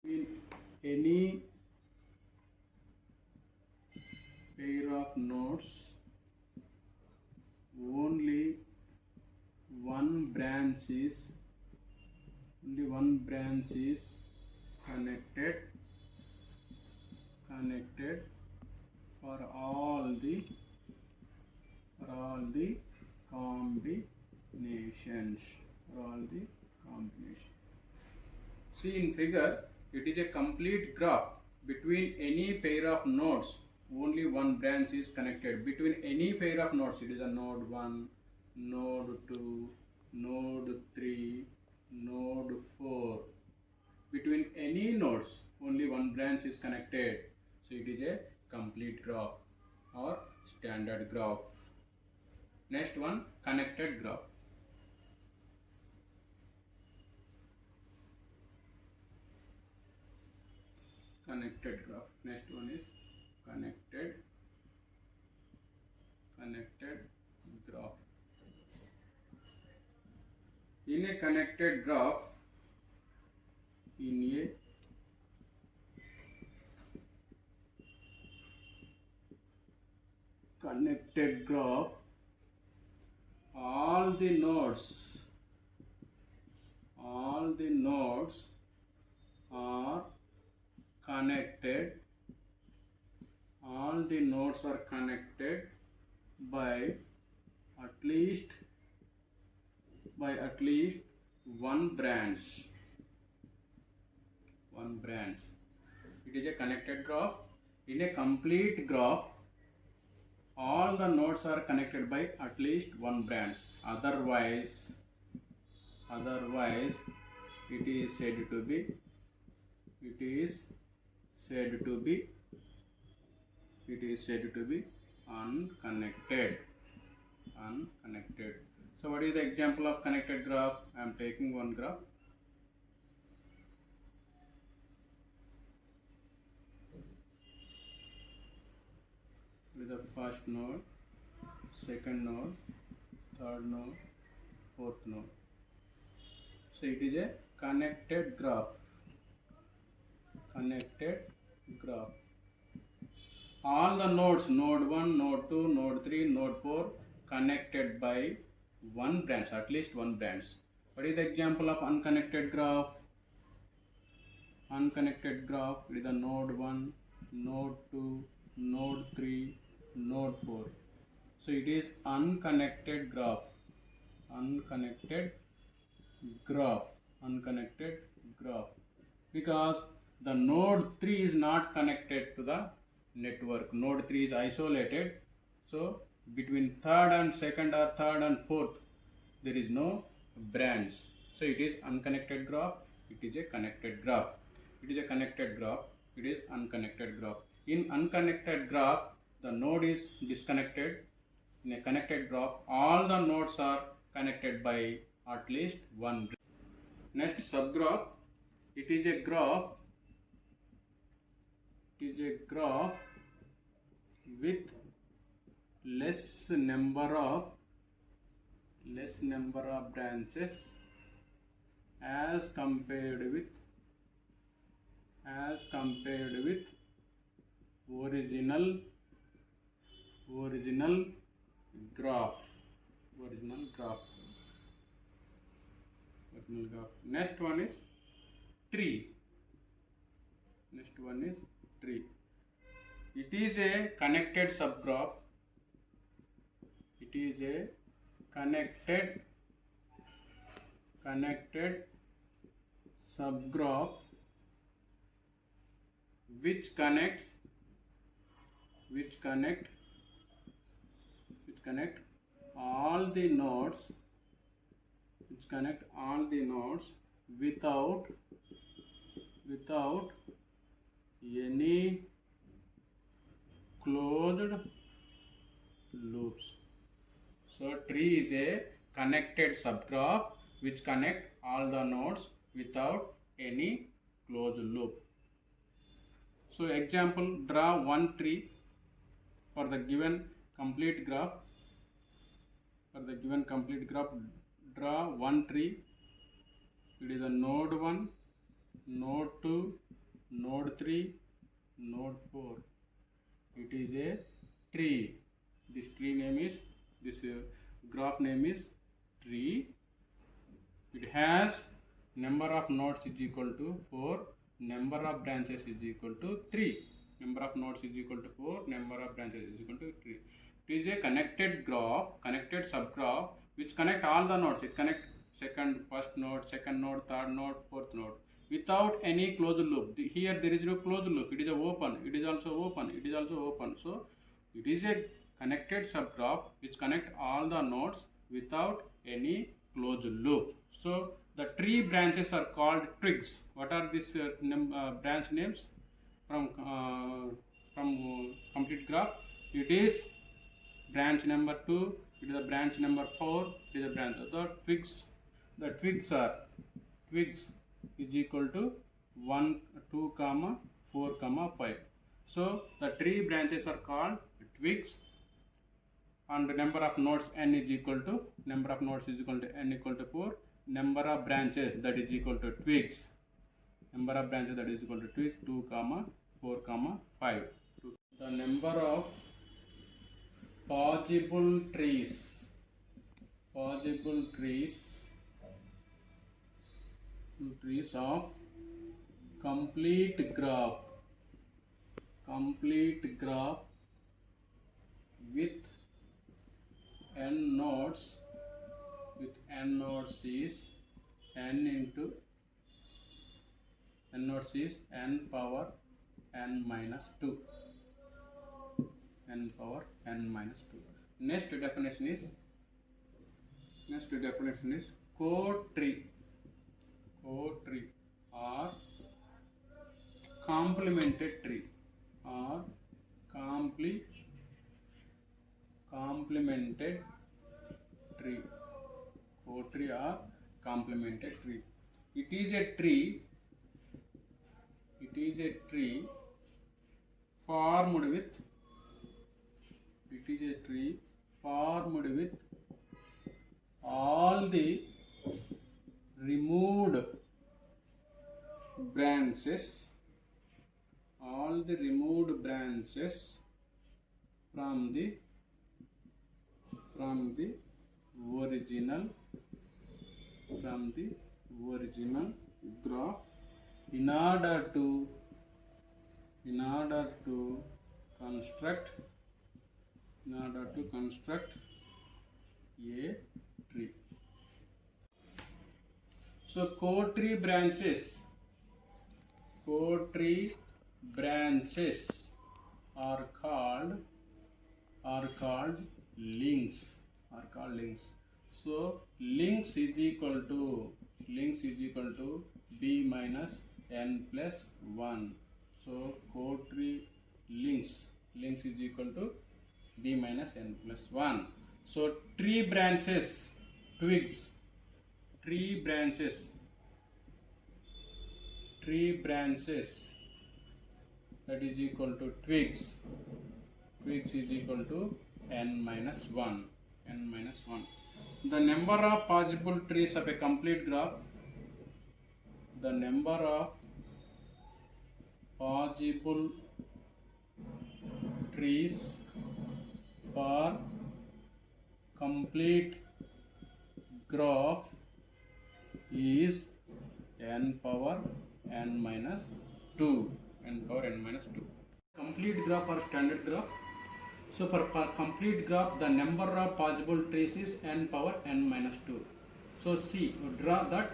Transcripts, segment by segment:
In any pair of nodes, only one branch is connected for all the combinations. See in figure, it is a complete graph. Between any pair of nodes, only one branch is connected. Between any pair of nodes, it is a node 1, node 2, node 3, node 4. Between any nodes, only one branch is connected. So it is a complete graph or standard graph. Next one, connected graph. Connected graph. Next one is connected graph. In a connected graph, all the nodes are connected. All the nodes are connected by at least one branch. It is a connected graph. In a complete graph, all the nodes are connected by at least one branch. Otherwise, it is said to be unconnected. So what is the example of connected graph? I am taking one graph. With the first node, second node, third node, fourth node. So it is a connected graph. All the nodes, node 1, node 2, node 3, node 4, connected by one branch, at least one branch. What is the example of unconnected graph? Unconnected graph with the node 1, node 2, node 3, node 4. So it is unconnected graph. Because the node 3 is not connected to the network. Node 3 is isolated. So between third and second or third and fourth, there is no branch. So it is unconnected graph. It is a connected graph. It is a connected graph. It is unconnected graph. In unconnected graph, the node is disconnected. In a connected graph, all the nodes are connected by at least one branch. Next subgraph. It is a graph with less number of branches as compared with original graph. Next one is tree. It is a connected subgraph. It is a connected subgraph which connect all the nodes without any closed loops. So tree is a connected subgraph which connect all the nodes without any closed loop. So example, draw one tree for the given complete graph. Draw one tree. It is a node 1, node 2, node 3, node 4. It is a tree. This tree name is, this graph name is tree. It has number of nodes is equal to 4, number of branches is equal to 3. Number of nodes is equal to 4, number of branches is equal to 3. It is a connected graph, connected subgraph which connect all the nodes. It connect first node, second node, third node, fourth node without any closed loop. Here there is no closed loop. It is a open. It is also open. It is also open. So it is a connected subgraph which connect all the nodes without any closed loop. So the tree branches are called twigs. What are these branch names from complete graph? It is branch number 2. It is a branch number 4. It is a branch. The twigs. The twigs are twigs is equal to 1, 2, 4, 5. So the tree branches are called twigs, and the number of nodes n is equal to n equal to 4. Number of branches, that is equal to twigs. Number of branches, that is equal to twigs, 2, 4, 5. The number of possible trees of complete graph with n nodes is n power n minus 2. Next definition is co-tree or complemented tree or complemented tree. Co-tree or complemented tree. It is a tree formed with all the removed branches from the original graph in order to construct a tree. So co-tree branches are called links. So links is equal to b minus n plus 1. So co-tree links is equal to b minus n plus 1. So tree branches, twigs, tree branches that is equal to twigs is equal to n minus 1. The number of possible trees of a complete graph, the number of possible trees for complete graph is n power n minus 2. Complete graph or standard graph. So for complete graph, the number of possible trees is n power n minus 2. So see, draw that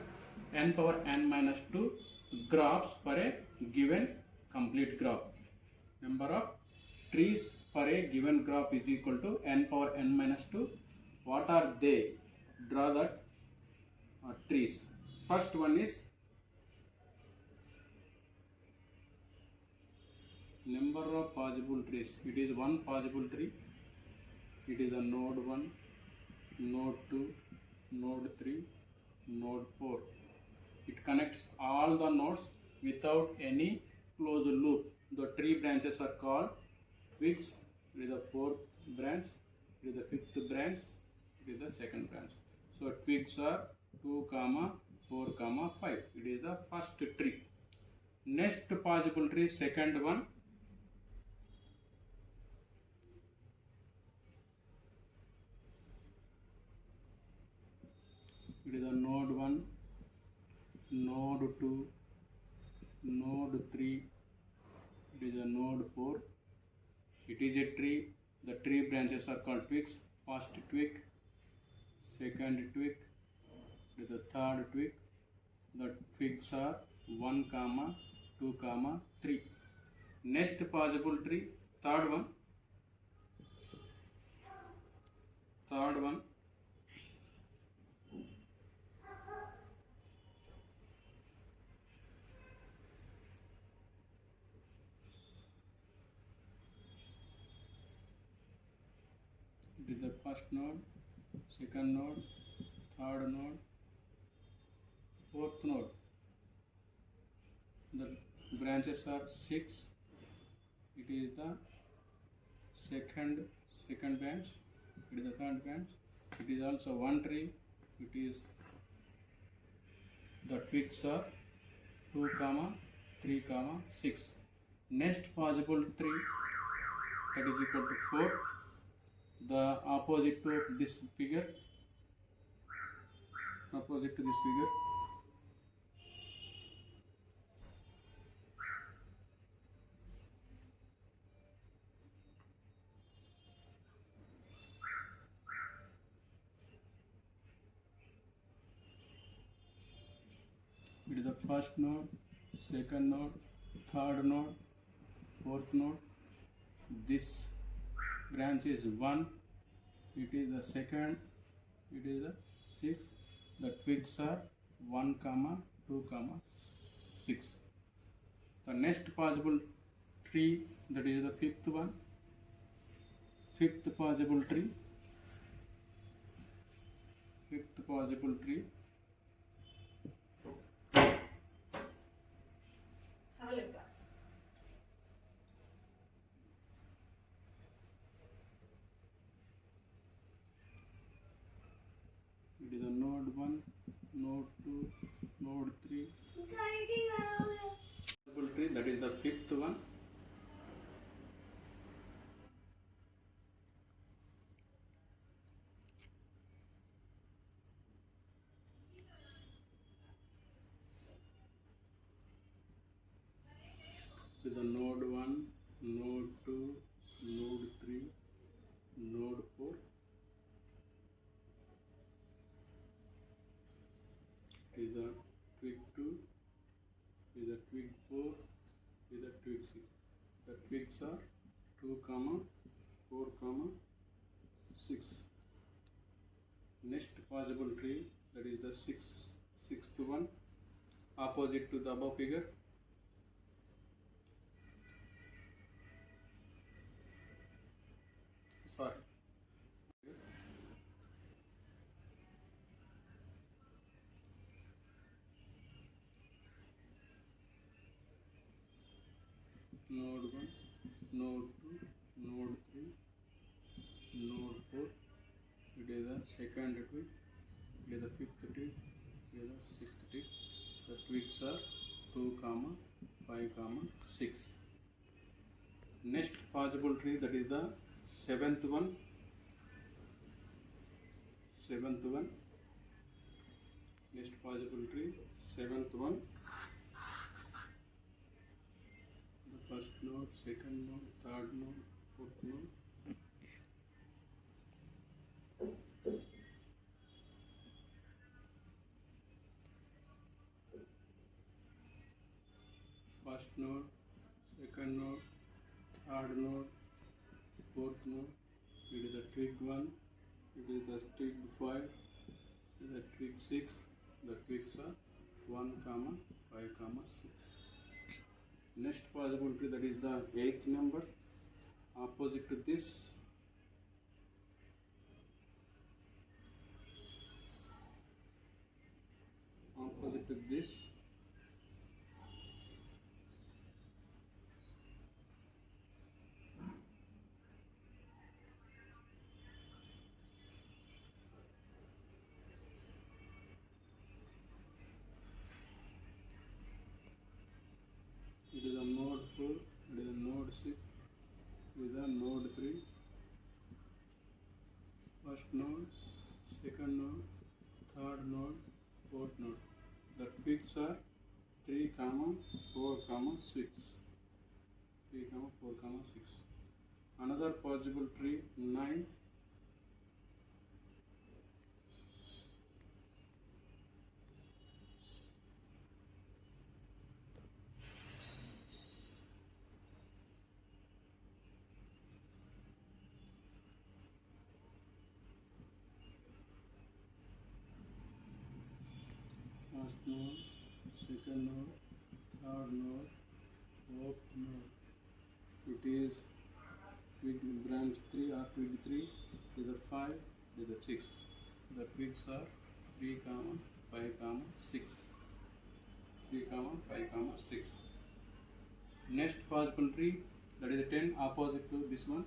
n power n minus 2 graphs for a given complete graph. Number of trees for a given graph is equal to n power n minus 2. What are they? Draw that trees. First one is number of possible trees. It is one possible tree. It is a node 1, node 2, node 3, node 4. It connects all the nodes without any closed loop. The tree branches are called twigs. It is the fourth branch. It is the fifth branch. It is the second branch. So twigs are 2, 4, 5. It is the first tree. Next possible tree, second one. It is a node 1, node 2, node 3, it is a node 4. It is a tree. The tree branches are called twigs. First twig, second twig, it is the third twig. The twigs are 1, 2, 3. Next possible tree, third one. Third one. It is the first node, second node, third node, fourth node. The branches are 6. It is the second branch. It is the third branch. It is also one tree. It is the twigs are 2, 3, 6. Next possible tree, that is equal to 4. The opposite to this figure. Opposite to this figure. It is the first node, second node, third node, fourth node. This branch is 1. It is the second. It is the 6. The twigs are 1, 2, 6. The next possible tree, that is the fifth one. Fifth possible tree. Fifth possible tree. It is a node 1, node 2, node 3. Possible tree, that is the fifth one. It is the node 1, node 2, node 3, node 4. It is a twig 2, it is a twig 4, it is a twig 6. The twigs are 2, 4, 6. Next possible tree, that is the sixth one, opposite to the above figure. Sorry. Node 1, node 2, node 3, node 4. It is the second twig. It is the fifth twig. It is the sixth twig. The twigs are 2, 5, 6. Next possible tree, that is the seventh one. Seventh one. Next possible tree, seventh one. The first node, second node, third node, fourth node. First node, second node, third node, fourth node. It is the twig 1, it is the twig 5, it is the twig 6. The twigs are 1, 5, 6. Next possible tree, that is the 8th number, opposite to this. Opposite to this. is a node 4, it is a node 6, it is a node 3, first node, second node, third node, fourth node. The twigs are 3, 4, 6. 3, 4, 6. Another possible tree 9. First node, second node, third node, fourth node. It is twig branch 3 or twig 3, it is a 5, it is a 6. The twigs are 3, 5, 6. 3, 5, 6. Next possible tree, that is a 10, opposite to this one.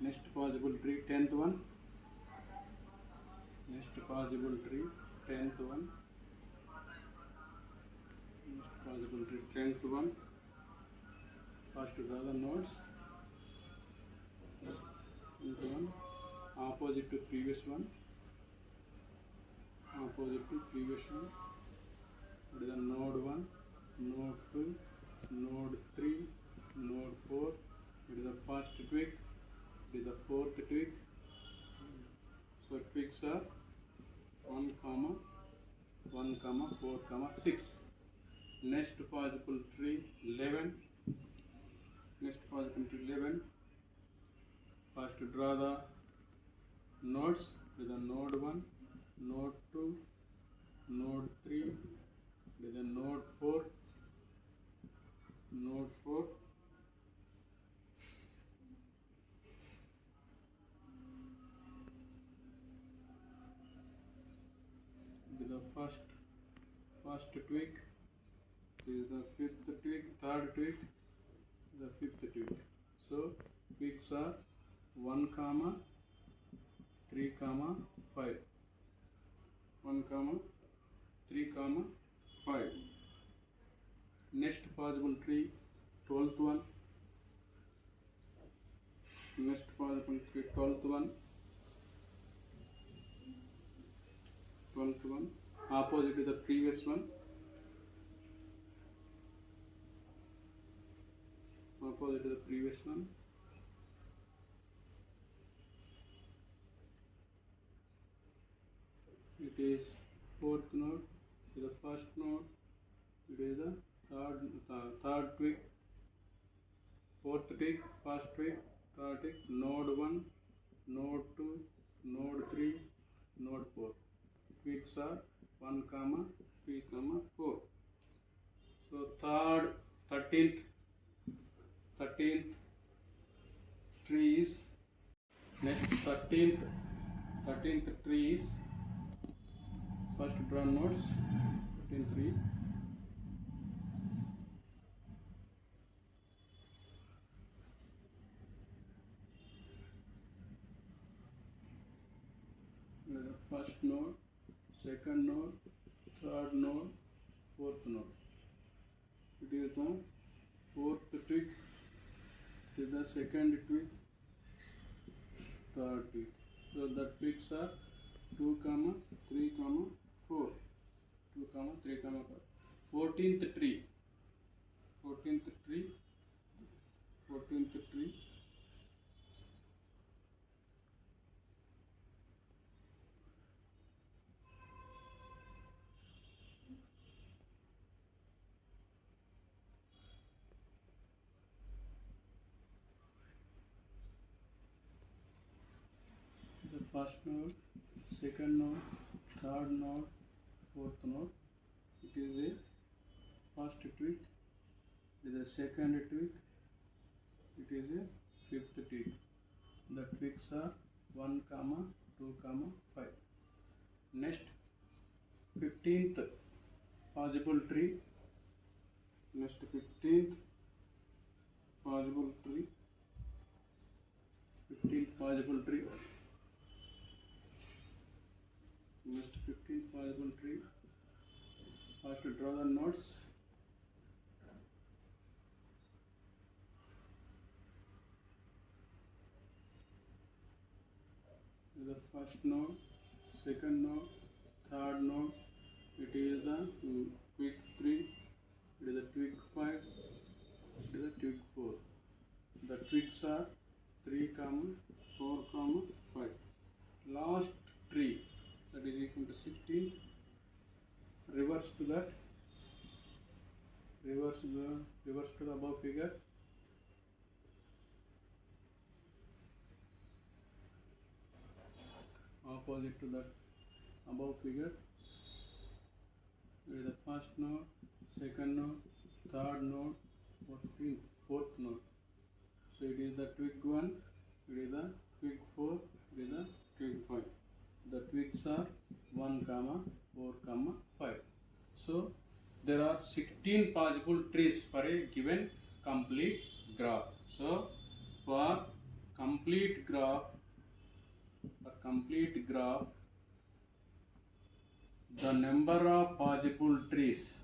Next possible tree, 10th one. Next possible tree, 10th one. Next possible tree, 10th one. First draw the nodes. 10th one, opposite to previous one. Opposite to previous one. That is a node 1, node 2, node 3, node 4. It is the first twig. It is the fourth twig. So twigs are 1, 4, 6. Next possible tree 11. Next possible tree 11. First draw the nodes. It is a node 1, node 2, node 3. It is a node 4. Node 4. It is the first twig. It is the fifth twig, third twig, the fifth twig. So twigs are 1, 3, 5. 1, 3, 5. Next possible tree, 12th one. Next possible tree, 12th one. 12th one, opposite to the previous one. Opposite to the previous one. It is fourth node. It is the first node. It is the third twig. Fourth twig, first twig, third twig. Node 1, node 2, node 3, node 4. Twigs are 1, 3, 4. So 13th trees. Next 13th trees. First draw nodes. 13th tree. First node, second node, third node, fourth node. It is the fourth twig. It is the second twig, third twig. So the twigs are 2, 3, 4. 2, 3, 4. 14th tree. 14th tree. 14th tree. The first node, second node, third node, fourth node. It is a first twig. It is a second twig. It is a fifth twig. The twigs are 1, 2, 5. Next 15th possible tree. Next 15th possible tree. 15th possible tree. Next 15th possible tree. First draw the nodes. first node, second node, third node. It is the twig 3, it is the twig 5, it is the twig 4. The twigs are 3, 4, 5. Last tree, that is equal to 16. Reverse to that. Reverse to the above figure. Opposite to that above figure. It is the first node, second node, third node, fourth node. So it is the twig 1, it is the twig 4, it is the twig 5. The twigs are 1, 4, 5. So there are 16 possible trees for a given complete graph. So for complete graph, the number of possible trees,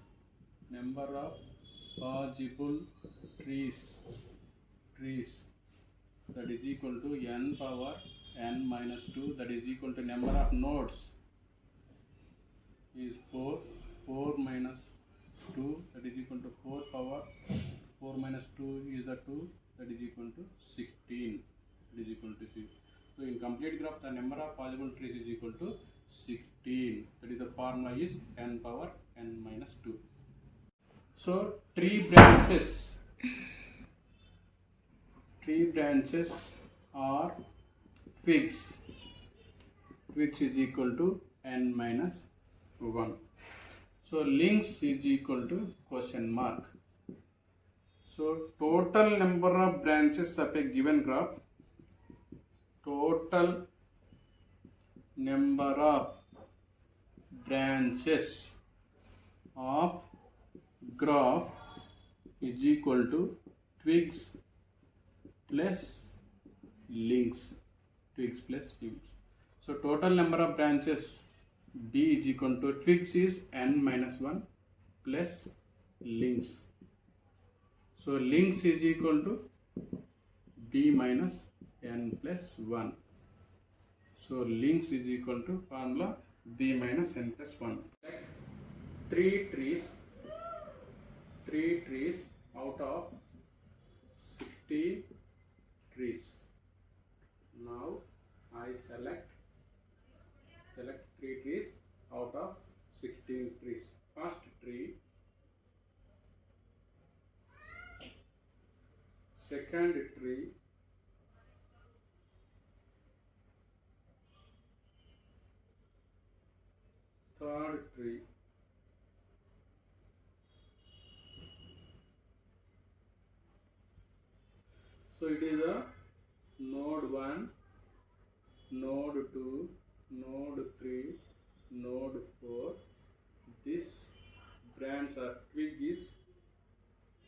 that is equal to n power n minus 2, that is equal to number of nodes is 4 minus 2, that is equal to 4 power 4 minus 2 is the 2, that is equal to 16, that is equal to 6. So in complete graph the number of possible trees is equal to 16, that is the formula is n power n minus 2. So tree branches are twigs is equal to n minus 1. So links is equal to question mark. So total number of branches of a given graph, total number of branches of graph is equal to twigs plus links. So total number of branches B is equal to twigs is n minus 1 plus links. So links is equal to B minus n plus 1. So links is equal to formula B minus n plus 1. Three trees out of 60 trees. Now I select 3 trees out of 16 trees. First tree, second tree, third tree, so it is a node 1, node 2, node 3, node 4. This branch or twig is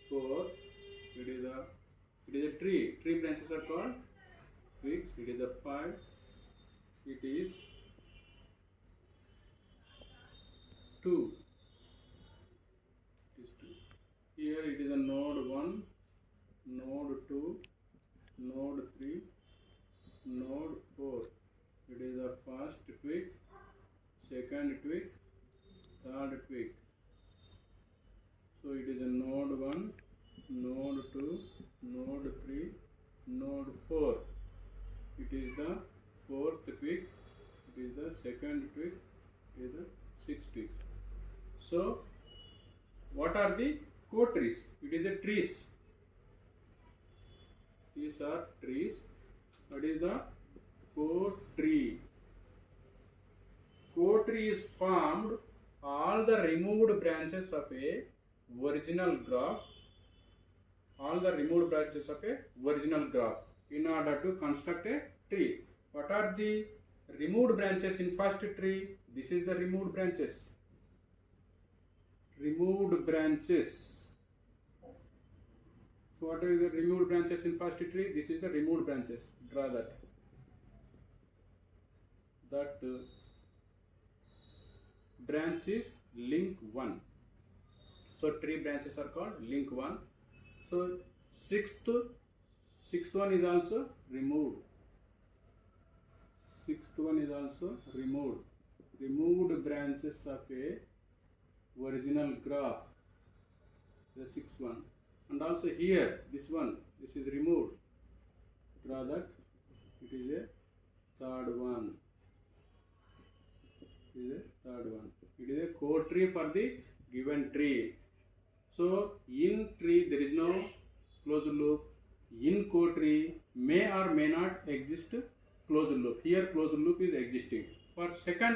4. It is a tree. Tree branches are called twigs. It is a 5. It is 2. Here it is a node 1, node 2, node 3, node 4. It is the first twig, second twig, third twig. So it is a node 1, node 2, node 3, node 4. It is the fourth twig, it is the second twig, it is the sixth twig. So what are the co-trees? It is the trees. These are trees. What is the co-tree? Co-tree is formed all the removed branches of a original graph. All the removed branches of a original graph in order to construct a tree. What are the removed branches in first tree? This is the removed branches. Removed branches. So what are the removed branches in first tree? This is the removed branches. Draw that. Branch is link 1. So tree branches are called link 1. So sixth one is also removed. sixth one is also removed. Removed branches of a original graph, the sixth one. And also here, this is removed. Draw that. It is a third one. It is a third one. It is a code tree for the given tree. So in tree there is no closed loop. In code tree may or may not exist closed loop. Here closed loop is existing. For second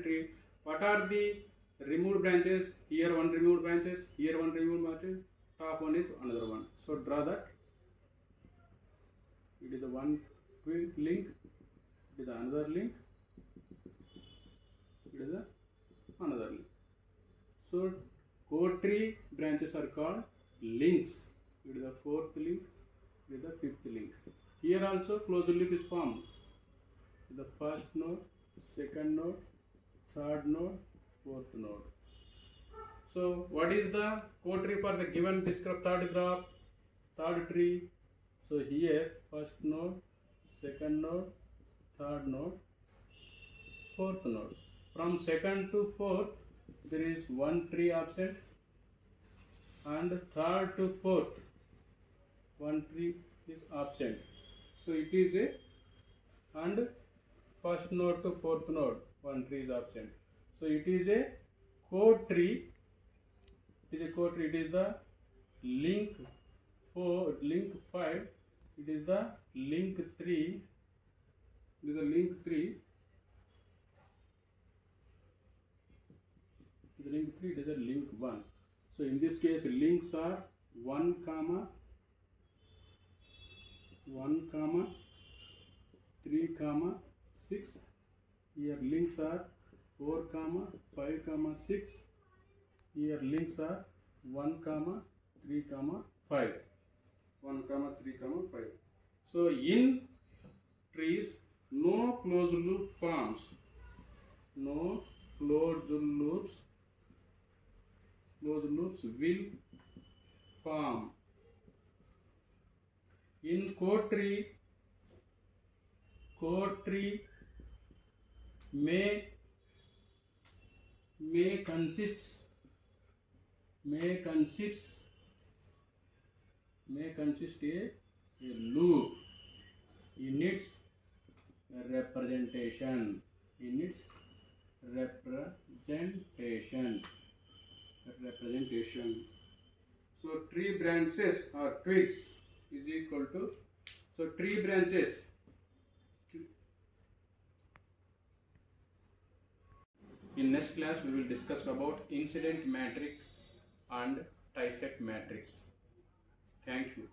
tree, what are the removed branches? Here one removed branches, here one removed branches, top one is another one. So draw that. It is the one link, it is another link, it is another link. So code tree branches are called links. It is the fourth link, it is the fifth link. Here also closed loop is formed. The first node, second node, third node, fourth node. So what is the code tree for the given described third graph, third tree? So here first node, second node, third node, fourth node. From second to fourth there is one tree absent, and third to fourth one tree is absent. So it is a, and first node to fourth node one tree is absent. So it is a code tree. It is a code tree. It is the link 4, link 5. It is the link 3. It is the link 3. It is the link 3. It is the link 1. So in this case links are 1, 3, 6. Here links are 4, 5, 6. Here links are 1, 3, 5. 1, 3, 5. So in trees no closed loop forms. No closed loops will form. In code tree may consists a loop in its representation. So tree branches or twigs is equal to, so tree branches. In next class we will discuss about incident matrix and dissect matrix. Thank you.